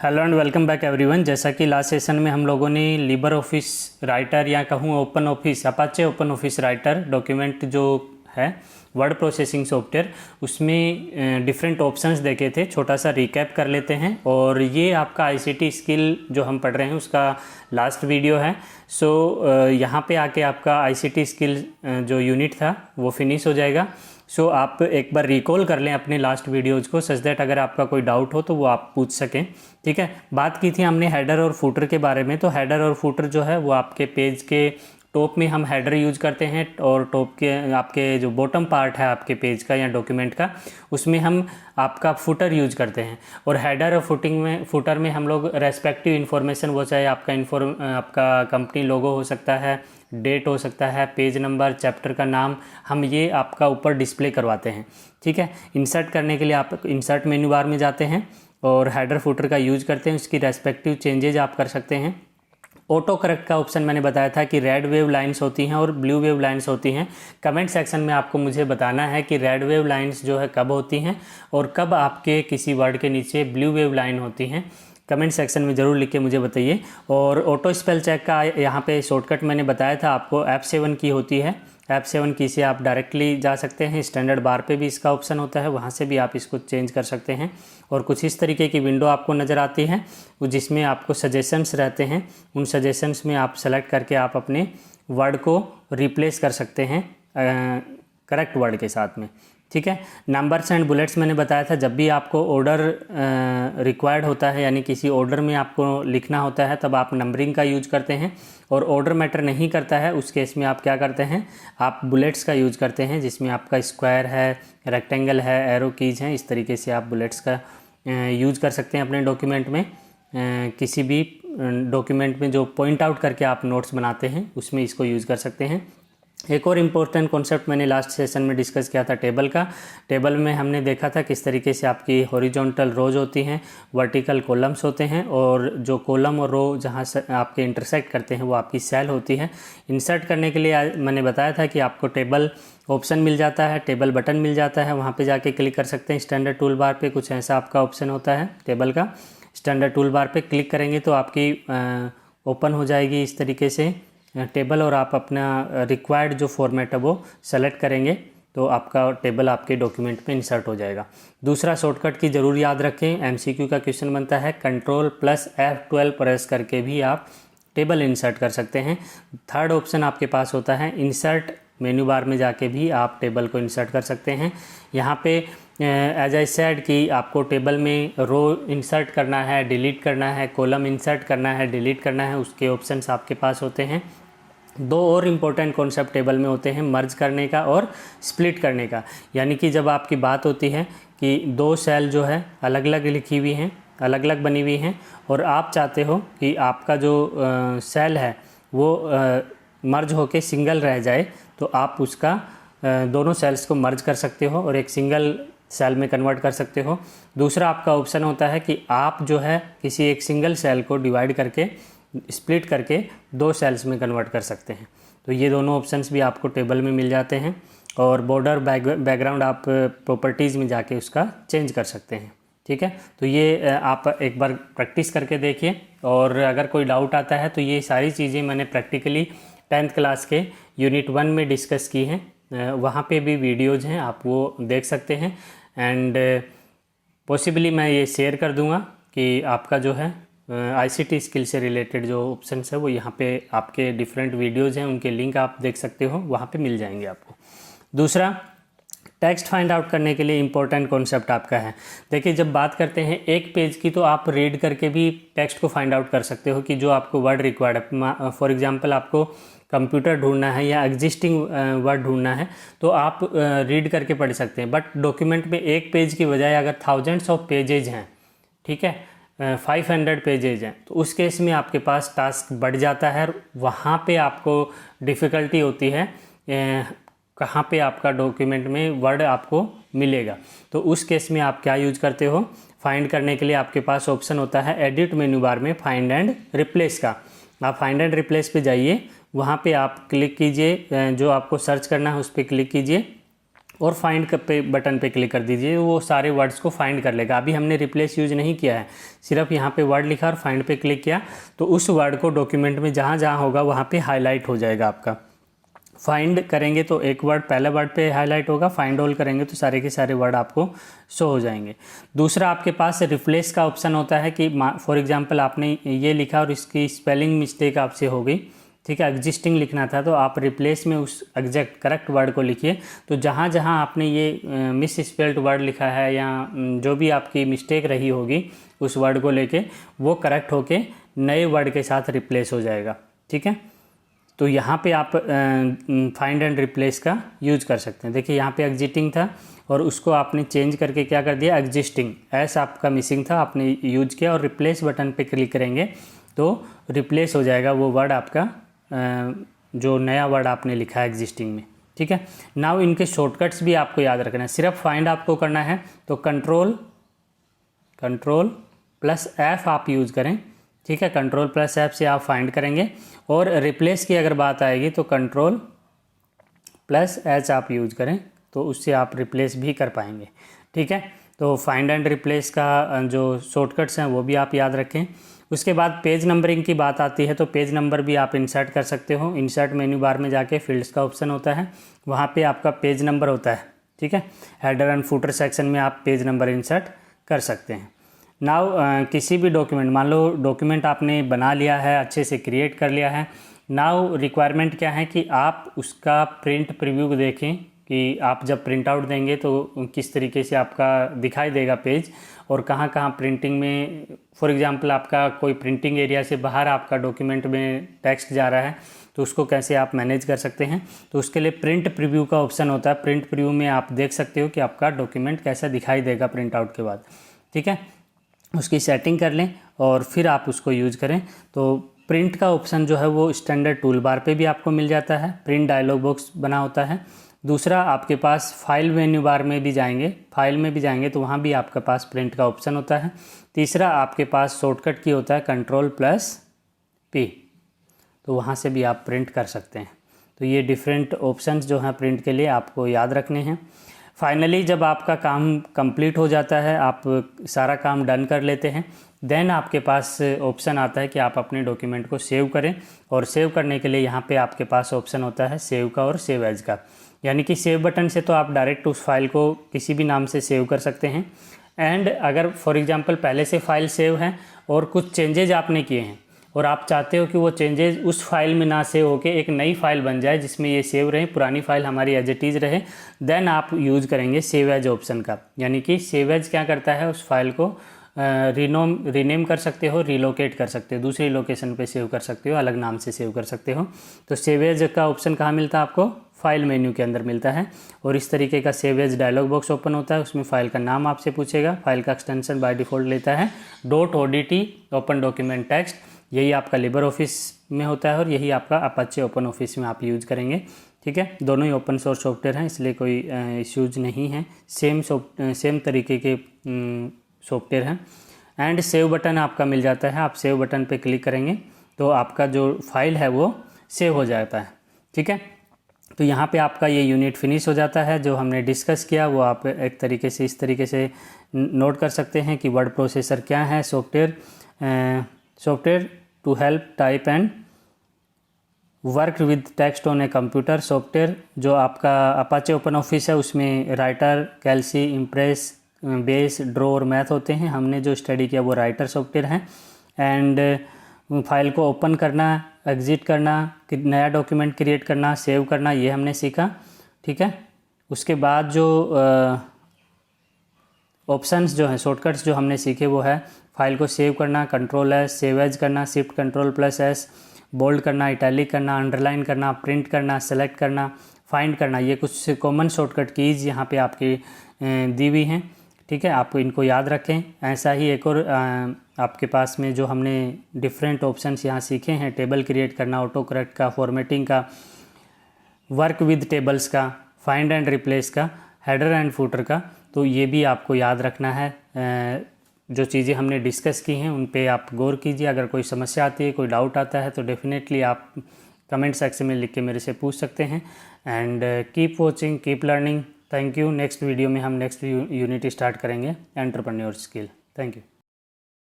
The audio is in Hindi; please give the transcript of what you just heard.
Hello and welcome back everyone. जैसा कि लास्ट सेशन में हम लोगों ने लिबर ऑफिस राइटर या कहूँ open office Apache open office writer document जो है वर्ड प्रोसेसिंग सॉफ्टवेयर उसमें डिफरेंट ऑप्शंस देखे थे। छोटा सा रिकैप कर लेते हैं। और ये आपका आईसीटी स्किल जो हम पढ़ रहे हैं उसका लास्ट वीडियो है। यहाँ पे आके आपका आईसीटी स्किल जो यूनिट था वो फिनिश हो जाएगा। आप एक बार रिकॉल कर लें अपने लास्ट वीडियोज़ को सच दैट अगर आपका कोई डाउट हो तो वो आप पूछ सकें। ठीक है, बात की थी हमने हेडर और फूटर के बारे में। तो हेडर और फूटर जो है वो आपके पेज के टॉप में हम हेडर यूज करते हैं और टॉप के आपके जो बॉटम पार्ट है आपके पेज का या डॉक्यूमेंट का उसमें हम आपका फुटर यूज करते हैं। और हेडर और फुटर में हम लोग रेस्पेक्टिव इन्फॉर्मेशन वो चाहे आपका कंपनी लोगो हो सकता है, डेट हो सकता है, पेज नंबर, चैप्टर का नाम, हम ये आपका ऊपर डिस्प्ले करवाते हैं। ठीक है, इंसर्ट करने के लिए आप इंसर्ट मेन्यू बार में जाते हैं और हेडर फुटर का यूज करते हैं। उसकी रेस्पेक्टिव चेंजेज आप कर सकते हैं। ऑटो करेक्ट का ऑप्शन मैंने बताया था कि रेड वेव लाइंस होती हैं और ब्लू वेव लाइंस होती हैं। कमेंट सेक्शन में आपको मुझे बताना है कि रेड वेव लाइंस जो है कब होती हैं और कब आपके किसी वर्ड के नीचे ब्लू वेव लाइन होती हैं। कमेंट सेक्शन में ज़रूर लिख के मुझे बताइए। और ऑटो स्पेल चेक का यहाँ पे शॉर्टकट मैंने बताया था आपको, F7 की होती है। F7 की से आप डायरेक्टली जा सकते हैं। स्टैंडर्ड बार पे भी इसका ऑप्शन होता है, वहाँ से भी आप इसको चेंज कर सकते हैं। और कुछ इस तरीके की विंडो आपको नज़र आती है जिसमें आपको सजेशंस रहते हैं। उन सजेशंस में आप सेलेक्ट करके आप अपने वर्ड को रिप्लेस कर सकते हैं करेक्ट वर्ड के साथ में। ठीक है, नंबर्स एंड बुलेट्स मैंने बताया था जब भी आपको ऑर्डर रिक्वायर्ड होता है यानी किसी ऑर्डर में आपको लिखना होता है तब आप नंबरिंग का यूज करते हैं। और ऑर्डर मैटर नहीं करता है उस केस में आप क्या करते हैं, आप बुलेट्स का यूज करते हैं जिसमें आपका स्क्वायर है, रेक्टेंगल है, एरो कीज हैं। इस तरीके से आप बुलेट्स का यूज कर सकते हैं अपने डॉक्यूमेंट में। किसी भी डॉक्यूमेंट में जो पॉइंट आउट करके आप नोट्स बनाते हैं उसमें इसको यूज़ कर सकते हैं। एक और इम्पोर्टेंट कॉन्सेप्ट मैंने लास्ट सेशन में डिस्कस किया था टेबल का। टेबल में हमने देखा था किस तरीके से आपकी हॉरिजॉन्टल रोज होती हैं, वर्टिकल कॉलम्स होते हैं और जो कॉलम और रो जहाँ से आपके इंटरसेक्ट करते हैं वो आपकी सेल होती है। इंसर्ट करने के लिए मैंने बताया था कि आपको टेबल ऑप्शन मिल जाता है, टेबल बटन मिल जाता है, वहाँ पर जाके क्लिक कर सकते हैं। स्टैंडर्ड टूल बार पर कुछ ऐसा आपका ऑप्शन होता है टेबल का। स्टैंडर्ड टूल बार पर क्लिक करेंगे तो आपकी ओपन हो जाएगी इस तरीके से टेबल और आप अपना रिक्वायर्ड जो फॉर्मेट है वो सेलेक्ट करेंगे तो आपका टेबल आपके डॉक्यूमेंट में इंसर्ट हो जाएगा। दूसरा शॉर्टकट की ज़रूर याद रखें, एमसीक्यू का क्वेश्चन बनता है, Ctrl+F12 प्रेस करके भी आप टेबल इंसर्ट कर सकते हैं। थर्ड ऑप्शन आपके पास होता है इंसर्ट मेन्यू बार में जाके भी आप टेबल को इंसर्ट कर सकते हैं। यहाँ पे एज आई सेड कि आपको टेबल में रो इंसर्ट करना है, डिलीट करना है, कॉलम इंसर्ट करना है, डिलीट करना है, उसके ऑप्शंस आपके पास होते हैं। दो और इम्पोर्टेंट कॉन्सेप्ट टेबल में होते हैं, मर्ज करने का और स्प्लिट करने का। यानी कि जब आपकी बात होती है कि दो सेल जो है अलग अलग लिखी हुई हैं, अलग अलग बनी हुई हैं और आप चाहते हो कि आपका जो सेल है वो मर्ज होके सिंगल रह जाए तो आप उसका दोनों सेल्स को मर्ज कर सकते हो और एक सिंगल सेल में कन्वर्ट कर सकते हो। दूसरा आपका ऑप्शन होता है कि आप जो है किसी एक सिंगल सेल को डिवाइड करके स्प्लिट करके दो सेल्स में कन्वर्ट कर सकते हैं। तो ये दोनों ऑप्शंस भी आपको टेबल में मिल जाते हैं। और बॉर्डर बैकग्राउंड आप प्रॉपर्टीज़ में जाके उसका चेंज कर सकते हैं। ठीक है, तो ये आप एक बार प्रैक्टिस करके देखिए। और अगर कोई डाउट आता है तो ये सारी चीज़ें मैंने प्रैक्टिकली 10th क्लास के यूनिट 1 में डिस्कस की हैं। वहाँ पे भी वीडियोज़ हैं, आप वो देख सकते हैं। एंड पॉसिबली मैं ये शेयर कर दूँगा कि आपका जो है आईसीटी स्किल से रिलेटेड जो ऑप्शंस है वो यहाँ पे आपके डिफरेंट वीडियोज़ हैं, उनके लिंक आप देख सकते हो, वहाँ पे मिल जाएंगे आपको। दूसरा, टेक्स्ट फाइंड आउट करने के लिए इम्पोर्टेंट कॉन्सेप्ट आपका है। देखिए, जब बात करते हैं एक पेज की तो आप रीड करके भी टेक्स्ट को फाइंड आउट कर सकते हो कि जो आपको वर्ड रिक्वायर्ड है। फॉर एग्जांपल आपको कंप्यूटर ढूंढना है या एग्जिस्टिंग वर्ड ढूंढना है तो आप रीड करके पढ़ सकते हैं। बट डॉक्यूमेंट में एक पेज की बजाय अगर थाउजेंड्स ऑफ पेजेज हैं, ठीक है, 500 पेजेज हैं, तो उस केस में आपके पास टास्क बढ़ जाता है। वहाँ पे आपको डिफ़िकल्टी होती है कहाँ पे आपका डॉक्यूमेंट में वर्ड आपको मिलेगा। तो उस केस में आप क्या यूज करते हो, फाइंड करने के लिए आपके पास ऑप्शन होता है एडिट मेन्यू बार में फाइंड एंड रिप्लेस का। आप फाइंड एंड रिप्लेस पे जाइए, वहाँ पे आप क्लिक कीजिए, जो आपको सर्च करना है उस पर क्लिक कीजिए और फाइंड पे बटन पे क्लिक कर दीजिए, वो सारे वर्ड्स को फाइंड कर लेगा। अभी हमने रिप्लेस यूज नहीं किया है, सिर्फ यहाँ पे वर्ड लिखा और फाइंड पे क्लिक किया, तो उस वर्ड को डॉक्यूमेंट में जहाँ जहाँ होगा वहाँ पे हाईलाइट हो जाएगा आपका। फाइंड करेंगे तो एक वर्ड पहले वर्ड पे हाईलाइट होगा, फाइंड ऑल करेंगे तो सारे के सारे वर्ड आपको शो हो जाएंगे। दूसरा आपके पास रिप्लेस का ऑप्शन होता है कि फॉर एग्जांपल आपने ये लिखा और इसकी स्पेलिंग मिस्टेक आपसे हो गई, ठीक है, एग्जिस्टिंग लिखना था, तो आप रिप्लेस में उस एग्जैक्ट करेक्ट वर्ड को लिखिए। तो जहाँ जहाँ आपने ये मिस स्पेल्ड वर्ड लिखा है या जो भी आपकी मिस्टेक रही होगी उस वर्ड को लेके, वो करेक्ट होके नए वर्ड के साथ रिप्लेस हो जाएगा, ठीक है। तो यहाँ पे आप फाइंड एंड रिप्लेस का यूज कर सकते हैं। देखिए यहाँ पे एग्जिटिंग था और उसको आपने चेंज करके क्या कर दिया, एग्जिस्टिंग, एस आपका मिसिंग था, आपने यूज किया और रिप्लेस बटन पे क्लिक करेंगे तो रिप्लेस हो जाएगा वो वर्ड आपका, जो नया वर्ड आपने लिखा है एग्जिस्टिंग में, ठीक है। नाउ इनके शॉर्टकट्स भी आपको याद रखना है। सिर्फ फाइंड आपको करना है तो कंट्रोल प्लस एफ आप यूज करें, ठीक है, कंट्रोल प्लस एफ से आप फाइंड करेंगे। और रिप्लेस की अगर बात आएगी तो कंट्रोल प्लस एच आप यूज करें तो उससे आप रिप्लेस भी कर पाएंगे, ठीक है। तो फाइंड एंड रिप्लेस का जो शॉर्टकट्स हैं वो भी आप याद रखें। उसके बाद पेज नंबरिंग की बात आती है तो पेज नंबर भी आप इंसर्ट कर सकते हो। इंसर्ट मेन्यू बार में जाके फील्ड्स का ऑप्शन होता है, वहाँ पे आपका पेज नंबर होता है, ठीक है। हेडर एंड फुटर सेक्शन में आप पेज नंबर इंसर्ट कर सकते हैं। नाउ किसी भी डॉक्यूमेंट, मान लो डॉक्यूमेंट आपने बना लिया है, अच्छे से क्रिएट कर लिया है। नाउ रिक्वायरमेंट क्या है कि आप उसका प्रिंट प्रीव्यू देखें कि आप जब प्रिंट आउट देंगे तो किस तरीके से आपका दिखाई देगा पेज, और कहाँ कहाँ प्रिंटिंग में, फॉर एग्जांपल आपका कोई प्रिंटिंग एरिया से बाहर आपका डॉक्यूमेंट में टेक्स्ट जा रहा है तो उसको कैसे आप मैनेज कर सकते हैं। तो उसके लिए प्रिंट प्रीव्यू का ऑप्शन होता है। प्रिंट प्रीव्यू में आप देख सकते हो कि आपका डॉक्यूमेंट कैसा दिखाई देगा प्रिंट आउट के बाद, ठीक है। उसकी सेटिंग कर लें और फिर आप उसको यूज करें। तो प्रिंट का ऑप्शन जो है वो स्टैंडर्ड टूल बार पे भी आपको मिल जाता है, प्रिंट डायलॉग बॉक्स बना होता है। दूसरा आपके पास फाइल मेन्यू बार में भी जाएंगे, फाइल में भी जाएंगे तो वहाँ भी आपके पास प्रिंट का ऑप्शन होता है। तीसरा आपके पास शॉर्टकट की होता है कंट्रोल प्लस पी, तो वहाँ से भी आप प्रिंट कर सकते हैं। तो ये डिफरेंट ऑप्शंस जो हैं प्रिंट के लिए आपको याद रखने हैं। फाइनली जब आपका काम कंप्लीट हो जाता है, आप सारा काम डन कर लेते हैं, देन आपके पास ऑप्शन आता है कि आप अपने डॉक्यूमेंट को सेव करें। और सेव करने के लिए यहाँ पे आपके पास ऑप्शन होता है सेव का और सेव एज का। यानी कि सेव बटन से तो आप डायरेक्ट उस फाइल को किसी भी नाम से सेव कर सकते हैं। एंड अगर फॉर एग्जांपल पहले से फाइल सेव है और कुछ चेंजेज आपने किए हैं और आप चाहते हो कि वो चेंजेस उस फाइल में ना सेव होके एक नई फाइल बन जाए जिसमें ये सेव रहे, पुरानी फाइल हमारी एज इट इज़ रहे, देन आप यूज़ करेंगे सेव एज ऑप्शन का। यानी कि सेव एज क्या करता है, उस फाइल को रीनेम कर सकते हो, रिलोकेट कर सकते हो, दूसरी लोकेशन पे सेव कर सकते हो, अलग नाम से सेव कर सकते हो। तो सेव एज का ऑप्शन कहाँ मिलता है आपको, फाइल मेन्यू के अंदर मिलता है। और इस तरीके का save as dialog box open होता है, उसमें फाइल का नाम आपसे पूछेगा, फाइल का एक्सटेंशन बाय डिफ़ॉल्ट लेता है .odt ओपन डॉक्यूमेंट टेक्स्ट। यही आपका लिबर ऑफिस में होता है और यही आपका अपाचे ओपन ऑफिस में आप यूज़ करेंगे, ठीक है। दोनों ही ओपन सोर्स सॉफ्टवेयर हैं इसलिए कोई इश्यूज नहीं है, सेम तरीके के सॉफ्टवेयर हैं। एंड सेव बटन आपका मिल जाता है, आप सेव बटन पे क्लिक करेंगे तो आपका जो फाइल है वो सेव हो जाता है, ठीक है। तो यहाँ पे आपका ये यूनिट फिनिश हो जाता है। जो हमने डिस्कस किया वो आप एक तरीके से इस तरीके से नोट कर सकते हैं कि वर्ड प्रोसेसर क्या है, software to help type and work with text on a computer. Software जो आपका अपाचे ओपन ऑफिस है उसमें writer, Calc, impress, base, draw और मैथ होते हैं। हमने जो स्टडी किया वो राइटर सॉफ्टवेयर है। एंड फाइल को ओपन करना, एग्जिट करना, नया डॉक्यूमेंट क्रिएट करना, सेव करना, ये हमने सीखा, ठीक है। उसके बाद जो ऑप्शंस जो हैं, शॉर्टकट्स जो हमने सीखे वो है फाइल को सेव करना, कंट्रोल एस, सेव एज करना, shift control plus S, bold करना, इटैलिक करना, अंडरलाइन करना, प्रिंट करना, सेलेक्ट करना, फाइंड करना। ये कुछ कॉमन शॉर्टकट कीज़ यहाँ पे आपकी दी हुई हैं, ठीक है। आप इनको याद रखें। ऐसा ही एक और आपके पास में जो हमने डिफरेंट ऑप्शंस यहाँ सीखे हैं, टेबल क्रिएट करना, ऑटो करेक्ट का, फॉर्मेटिंग का, वर्क विद टेबल्स का, फाइंड एंड रिप्लेस का, हेडर एंड फुटर का, तो ये भी आपको याद रखना है। जो चीज़ें हमने डिस्कस की हैं उन पे आप गौर कीजिए। अगर कोई समस्या आती है, कोई डाउट आता है तो डेफिनेटली आप कमेंट सेक्शन में लिख के मेरे से पूछ सकते हैं। And keep watching, keep learning. Thank you. Next video में हम नेक्स्ट यूनिट स्टार्ट करेंगे, एंटरप्रेन्योर स्किल। Thank you.